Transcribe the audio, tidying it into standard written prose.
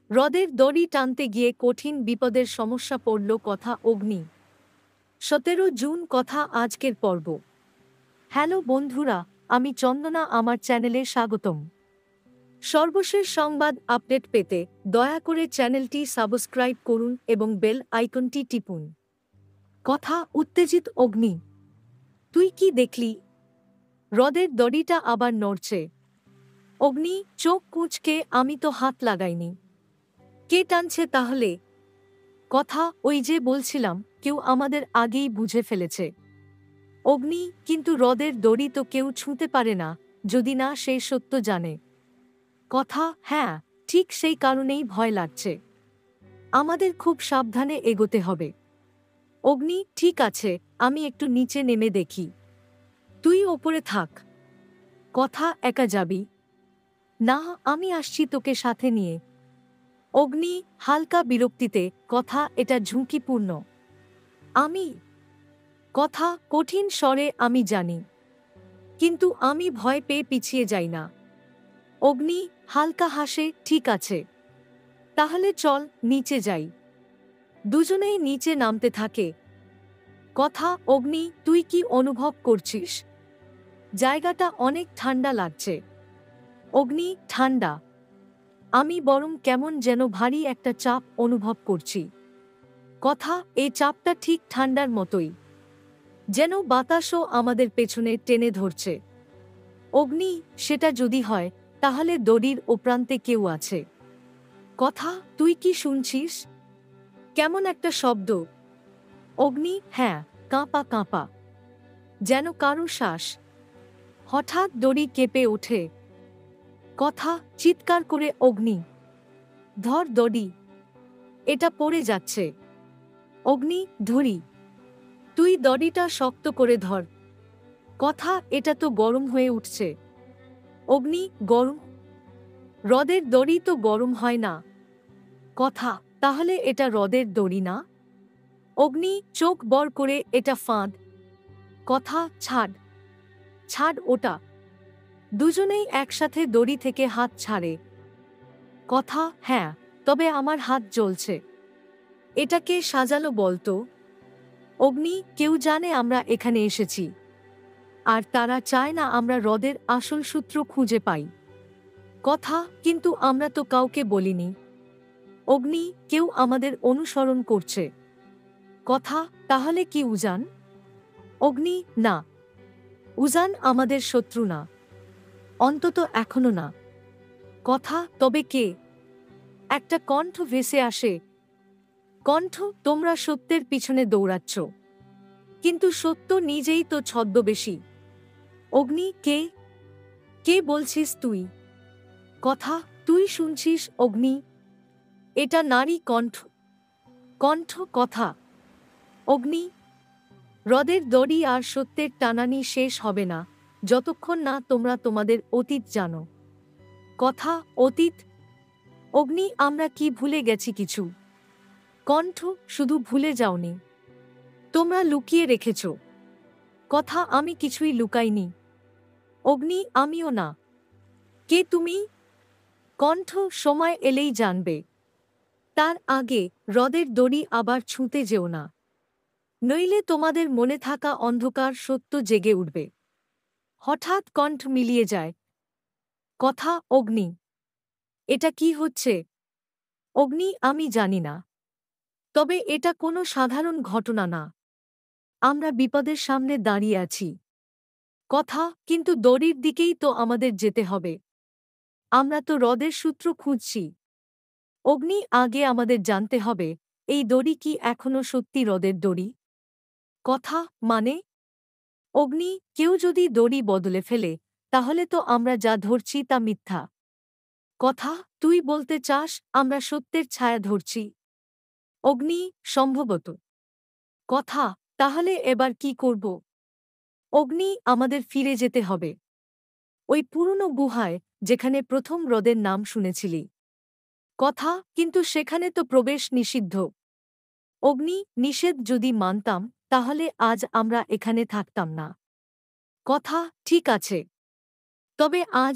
হ্রদের দড়ি টানতে গিয়ে কঠিন বিপদের সমস্যা পড়ল কথা অগ্নি। 17 জুন কথা আজকের পর্ব। হ্যালো বন্ধুরা, আমি চন্দনা, আমার চ্যানেলে স্বাগতম। সর্বশেষ সংবাদ আপডেট পেতে দয়া করে চ্যানেলটি সাবস্ক্রাইব করুন এবং বেল আইকনটি টিপুন। কথা উত্তেজিত অগ্নি, তুই কি দেখলি? হ্রদের দড়িটা আবার নড়ছে। অগ্নি চোখ কুঁচকে, আমি তো হাত লাগাইনি। কে টানছে তাহলে? কথা ওই যে বলছিলাম, কেউ আমাদের আগেই বুঝে ফেলেছে। অগ্নি কিন্তু হ্রদের দড়ি তো কেউ ছুঁতে পারে না যদি না সেই সত্য জানে। কথা হ্যাঁ, ঠিক সেই কারণেই ভয় লাগছে। আমাদের খুব সাবধানে এগোতে হবে। অগ্নি ঠিক আছে, আমি একটু নিচে নেমে দেখি। তুই ওপরে থাক। কথা একা যাবি? না, আমি আসছি তোকে সাথে নিয়ে। অগ্নি হালকা বিরক্তিতে, কথা এটা ঝুঁকিপূর্ণ। আমি কথা কঠিন স্বরে, আমি জানি, কিন্তু আমি ভয় পেয়ে পিছিয়ে যাই না। অগ্নি হালকা হাসে, ঠিক আছে, তাহলে চল নিচে যাই। দুজনেই নিচে নামতে থাকে। কথা অগ্নি তুই কি অনুভব করছিস? জায়গাটা অনেক ঠান্ডা লাগছে। অগ্নি ঠান্ডা? আমি বরং কেমন যেন ভারী একটা চাপ অনুভব করছি। কথা এই চাপটা ঠিক ঠান্ডার মতোই, যেন বাতাসও আমাদের পেছনে টেনে ধরছে। অগ্নি সেটা যদি হয়, তাহলে দড়ির ও প্রান্তে কেউ আছে। কথা তুই কি শুনছিস? কেমন একটা শব্দ। অগ্নি হ্যাঁ, কাঁপা কাঁপা, যেন কারো শ্বাস। হঠাৎ দড়ি কেঁপে ওঠে। কথা চিৎকার করে অগ্নি, ধর দড়ি, এটা পড়ে যাচ্ছে। অগ্নি ধরি। তুই দড়িটা শক্ত করে ধর। কথা এটা তো গরম হয়ে উঠছে। অগ্নি গরম? হ্রদের দড়ি তো গরম হয় না। কথা তাহলে এটা হ্রদের দড়ি না? অগ্নি চোখ বড় করে, এটা ফাঁদ। কথা ছাড়, ছাড় ওটা। দুজনেই একসাথে দড়ি থেকে হাত ছাড়ে। কথা হ্যাঁ, তবে আমার হাত জ্বলছে। এটাকে সাজালো বলতো? অগ্নি কেউ জানে আমরা এখানে এসেছি, আর তারা চায় না আমরা হ্রদের আসল সূত্র খুঁজে পাই। কথা কিন্তু আমরা তো কাউকে বলিনি। অগ্নি কেউ আমাদের অনুসরণ করছে। কথা তাহলে কি উজান? অগ্নি না, উজান আমাদের শত্রু না, অন্তত এখনো না। কথা তবে কে? একটা কণ্ঠ ভেসে আসে। কণ্ঠ তোমরা সত্যের পিছনে দৌড়াচ্ছ, কিন্তু সত্য নিজেই তো ছদ্মবেশী। অগ্নি কে? কে বলছিস তুই? কথা তুই শুনছিস অগ্নি? এটা নারী কণ্ঠ। কণ্ঠ কথা। অগ্নি হ্রদের দড়ি আর সত্যের টানানি শেষ হবে না যতক্ষণ না তোমরা তোমাদের অতীত জানো। কথা অতীত? অগ্নি আমরা কি ভুলে গেছি কিছু? কণ্ঠ শুধু ভুলে যাওনি, তোমরা লুকিয়ে রেখেছ। কথা আমি কিছুই লুকাইনি। অগ্নি আমিও না। কে তুমি? কণ্ঠ সময় এলেই জানবে। তার আগে হ্রদের দড়ি আবার ছুঁতে যেও না, নইলে তোমাদের মনে থাকা অন্ধকার সত্য জেগে উঠবে। হঠাৎ কণ্ঠ মিলিয়ে যায়। কথা অগ্নি এটা কি হচ্ছে? অগ্নি আমি জানি না, তবে এটা কোনো সাধারণ ঘটনা না। আমরা বিপদের সামনে দাঁড়িয়ে আছি। কথা কিন্তু দড়ির দিকেই তো আমাদের যেতে হবে। আমরা তো হ্রদের সূত্র খুঁজছি। অগ্নি আগে আমাদের জানতে হবে, এই দড়ি কি এখনো সত্যি হ্রদের দড়ি? কথা মানে? অগ্নি কেউ যদি দড়ি বদলে ফেলে, তাহলে তো আমরা যা ধরছি তা মিথ্যা। কথা তুই বলতে চাস আমরা সত্যের ছায়া ধরছি? অগ্নি সম্ভবত। কথা তাহলে এবার কি করব? অগ্নি আমাদের ফিরে যেতে হবে ওই পুরনো গুহায়, যেখানে প্রথম হ্রদের নাম শুনেছিলি। কথা কিন্তু সেখানে তো প্রবেশ নিষিদ্ধ। অগ্নি নিষেধ যদি মানতাম, তাহলে আজ আমরা এখানে থাকতাম না। কথা ঠিক আছে, তবে আজ